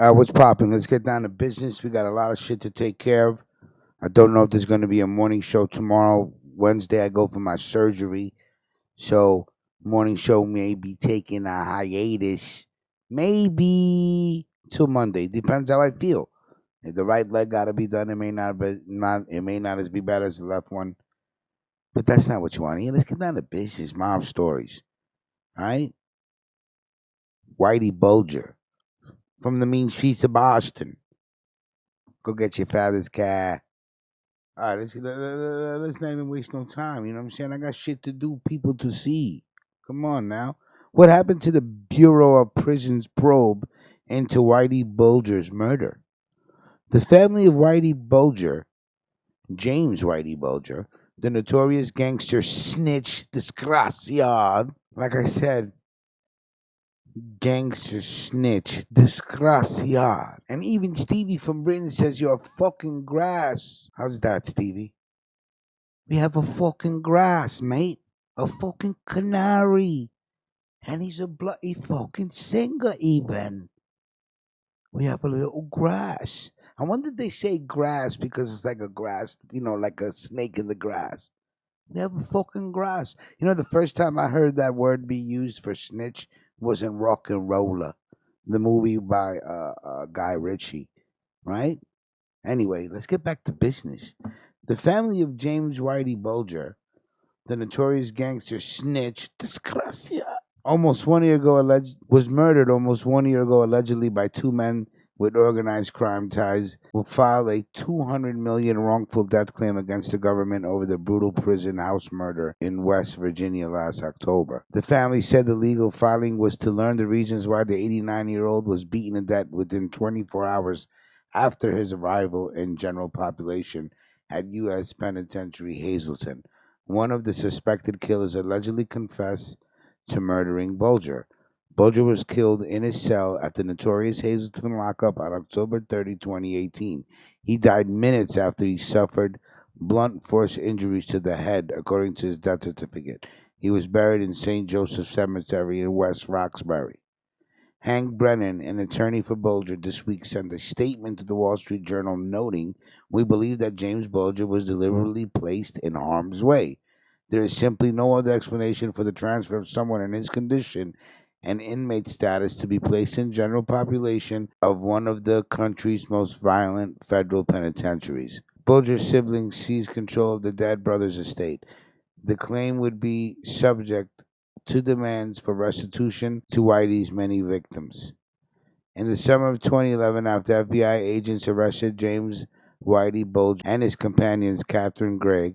What's popping? Let's get down to business. We got a lot of shit to take care of. I don't know if there's going to be a morning show tomorrow. Wednesday, I go for my surgery. So, morning show may be taking a hiatus. Maybe till Monday. Depends how I feel. If the right leg got to be done, it may not as be bad as the left one. But that's not what you want. Let's get down to business. Mob stories. All right? Whitey Bulger from the mean streets of Boston. Go get your father's car. All right, let's not even waste no time. You know what I'm saying? I got shit to do, people to see. Come on now. What happened to the Bureau of Prisons probe into Whitey Bulger's murder? The family of Whitey Bulger, James Whitley Bulger, the notorious gangster snitch, desgraciado. Like I said, gangster snitch, desgraciado. And even Stevie from Britain says you're fucking grass. How's that, Stevie? We have a fucking grass, mate. A fucking canary. And he's a bloody fucking singer, even. We have a little grass. I wonder if they say grass because it's like a grass, like a snake in the grass. We have a fucking grass. The first time I heard that word be used for snitch was in Rock and Roller, the movie by Guy Ritchie, right? Anyway, let's get back to business. The family of James Whitey Bulger, the notorious gangster snitch, disgracia, was murdered almost 1 year ago, allegedly by two men with organized crime ties, will file a 200 million wrongful death claim against the government over the brutal prison house murder in West Virginia last October. The family said the legal filing was to learn the reasons why the 89-year-old was beaten to death within 24 hours after his arrival in general population at U.S. Penitentiary Hazleton. One of the suspected killers allegedly confessed to murdering Bulger. Bulger was killed in his cell at the notorious Hazleton lockup on October 30, 2018. He died minutes after he suffered blunt force injuries to the head, according to his death certificate. He was buried in St. Joseph Cemetery in West Roxbury. Hank Brennan, an attorney for Bulger, this week sent a statement to the Wall Street Journal noting, "We believe that James Bulger was deliberately placed in harm's way. There is simply no other explanation for the transfer of someone in his condition and inmate status to be placed in general population of one of the country's most violent federal penitentiaries." Bulger's siblings seized control of the dead brother's estate. The claim would be subject to demands for restitution to Whitey's many victims. In the summer of 2011, after FBI agents arrested James Whitey Bulger and his companions Catherine Gregg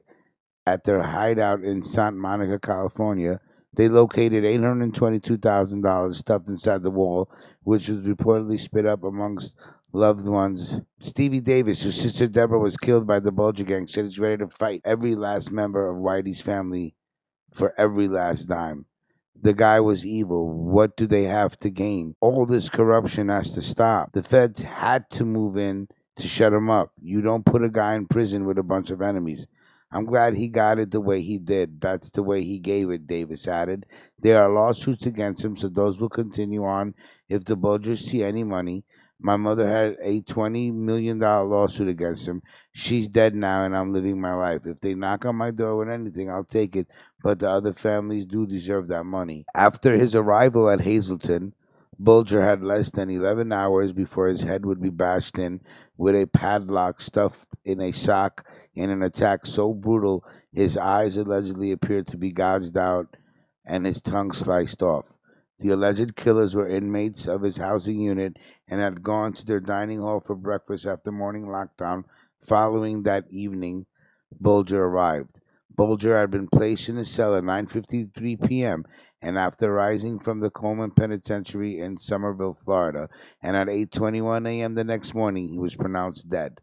at their hideout in Santa Monica, California, they located $822,000 stuffed inside the wall, which was reportedly split up amongst loved ones. Stevie Davis, whose sister Deborah was killed by the Bulger gang, said he's ready to fight every last member of Whitey's family for every last dime. The guy was evil. What do they have to gain? All this corruption has to stop. The feds had to move in to shut him up. You don't put a guy in prison with a bunch of enemies. I'm glad he got it the way he did. That's the way he gave it, Davis added. There are lawsuits against him, so those will continue on if the Bulgers see any money. My mother had a $20 million lawsuit against him. She's dead now, and I'm living my life. If they knock on my door with anything, I'll take it, but the other families do deserve that money. After his arrival at Hazleton, Bulger had less than 11 hours before his head would be bashed in with a padlock stuffed in a sock in an attack so brutal his eyes allegedly appeared to be gouged out and his tongue sliced off. The alleged killers were inmates of his housing unit and had gone to their dining hall for breakfast after morning lockdown. Following that evening, Bulger arrived. Bulger had been placed in his cell at 9:53 p.m. and after rising from the Coleman Penitentiary in Somerville, Florida, and at 8:21 a.m. the next morning, he was pronounced dead.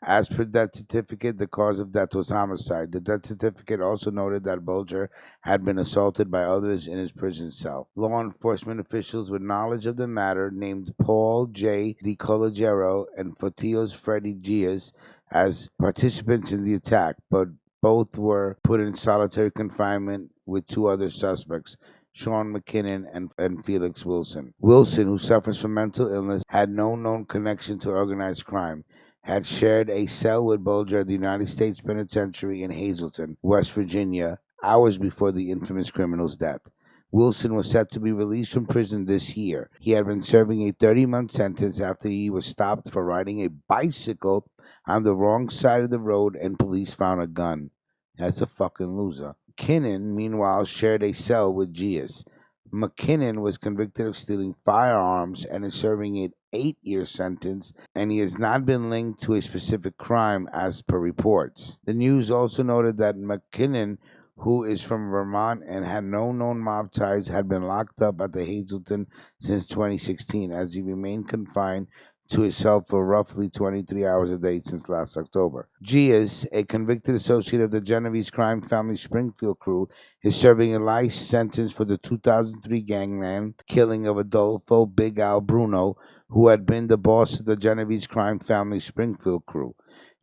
As per death certificate, the cause of death was homicide. The death certificate also noted that Bulger had been assaulted by others in his prison cell. Law enforcement officials with knowledge of the matter named Paul J. DiCollegiero and Fotios Freddy Gias as participants in the attack, but both were put in solitary confinement with two other suspects. Sean McKinnon, and Felix Wilson. Wilson, who suffers from mental illness, had no known connection to organized crime, had shared a cell with Bulger at the United States Penitentiary in Hazleton, West Virginia, hours before the infamous criminal's death. Wilson was set to be released from prison this year. He had been serving a 30-month sentence after he was stopped for riding a bicycle on the wrong side of the road and police found a gun. That's a fucking loser. McKinnon, meanwhile, shared a cell with Gias. McKinnon was convicted of stealing firearms and is serving an 8-year sentence, and he has not been linked to a specific crime as per reports. The news also noted that McKinnon, who is from Vermont and had no known mob ties, had been locked up at the Hazleton since 2016 as he remained confined to his cell for roughly 23 hours a day since last October. Gias, a convicted associate of the Genovese crime family Springfield crew, is serving a life sentence for the 2003 gangland killing of Adolfo Big Al Bruno, who had been the boss of the Genovese crime family Springfield crew.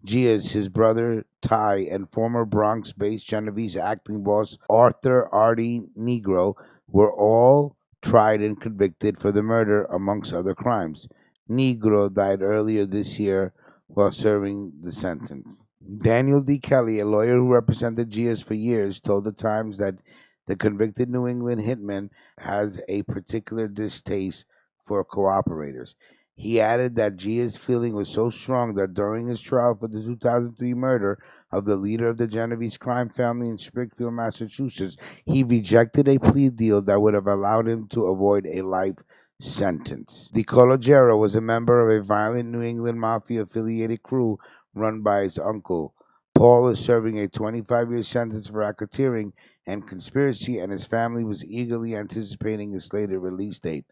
Gias, his brother Ty, and former Bronx based Genovese acting boss Arthur Artie Negro were all tried and convicted for the murder, amongst other crimes. Negro died earlier this year while serving the sentence. Daniel D. Kelly, a lawyer who represented Gias for years, told the Times that the convicted New England hitman has a particular distaste for cooperators. He added that Gia's feeling was so strong that during his trial for the 2003 murder of the leader of the Genovese crime family in Springfield, Massachusetts, he rejected a plea deal that would have allowed him to avoid a life sentence. Di Cologero was a member of a violent New England mafia affiliated crew run by his uncle. Paul is serving a 25-year sentence for racketeering and conspiracy, and his family was eagerly anticipating his slated release date.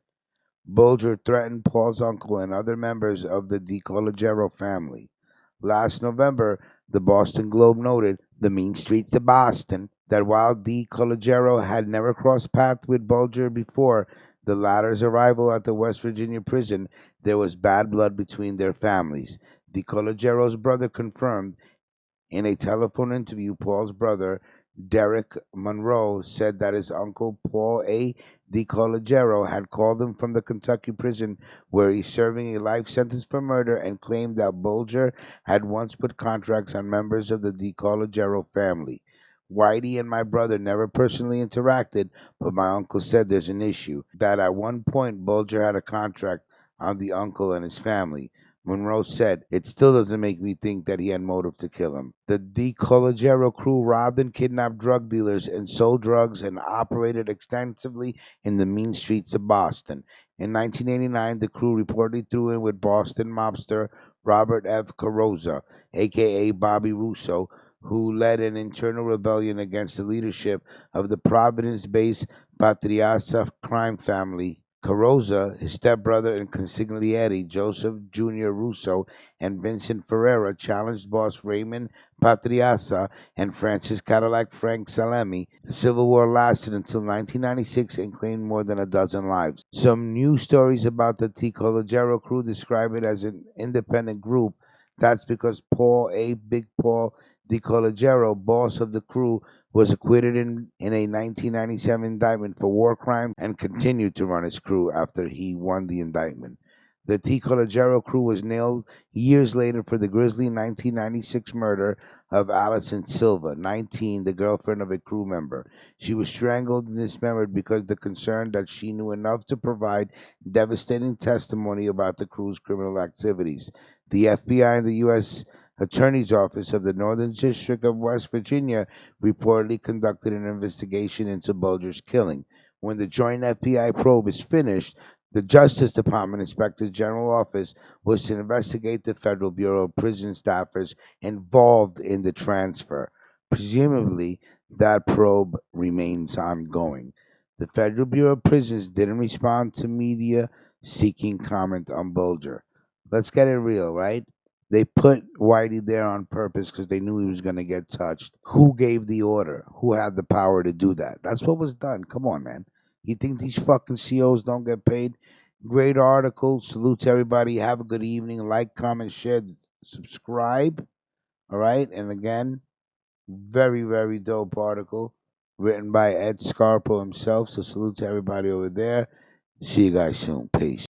Bulger threatened Paul's uncle and other members of the DiCologero family. Last November, the Boston Globe noted, the mean streets of Boston, that while DiCologero had never crossed paths with Bulger before the latter's arrival at the West Virginia prison, there was bad blood between their families. DiCologero's brother confirmed in a telephone interview, Paul's brother, Derek Monroe, said that his uncle Paul A. DiCologero had called him from the Kentucky prison where he's serving a life sentence for murder and claimed that Bulger had once put contracts on members of the DiCologero family. Whitey and my brother never personally interacted, but my uncle said there's an issue, that at one point Bulger had a contract on the uncle and his family. Monroe said, it still doesn't make me think that he had motive to kill him. The DiCologero crew robbed and kidnapped drug dealers and sold drugs and operated extensively in the mean streets of Boston. In 1989, the crew reportedly threw in with Boston mobster Robert F. Carosa, aka Bobby Russo, who led an internal rebellion against the leadership of the Providence-based Patriasa crime family. Carosa, his stepbrother and consigliere Joseph Jr. Russo, and Vincent Ferreira challenged boss Raymond Patriasa and Francis Cadillac Frank Salemi. The Civil War lasted until 1996 and claimed more than a dozen lives. Some news stories about the Ticologero crew describe it as an independent group. That's because Paul A. Big Paul DiCologero, boss of the crew, was acquitted in a 1997 indictment for war crimes and continued to run his crew after he won the indictment. The Ticologero crew was nailed years later for the grisly 1996 murder of Alison Silva, 19, the girlfriend of a crew member. She was strangled and dismembered because of the concern that she knew enough to provide devastating testimony about the crew's criminal activities. The FBI and the U.S. Attorney's Office of the Northern District of West Virginia reportedly conducted an investigation into Bulger's killing. When the joint FBI probe is finished, the Justice Department Inspector General Office was to investigate the Federal Bureau of Prison staffers involved in the transfer. Presumably, that probe remains ongoing. The Federal Bureau of Prisons didn't respond to media seeking comment on Bulger. Let's get it real, right? They put Whitey there on purpose because they knew he was going to get touched. Who gave the order? Who had the power to do that? That's what was done. Come on, man. You think these fucking COs don't get paid? Great article. Salute to everybody. Have a good evening. Like, comment, share, subscribe. All right. And again, very, very dope article. written by Ed Scarpo himself. So salute to everybody over there. See you guys soon. Peace.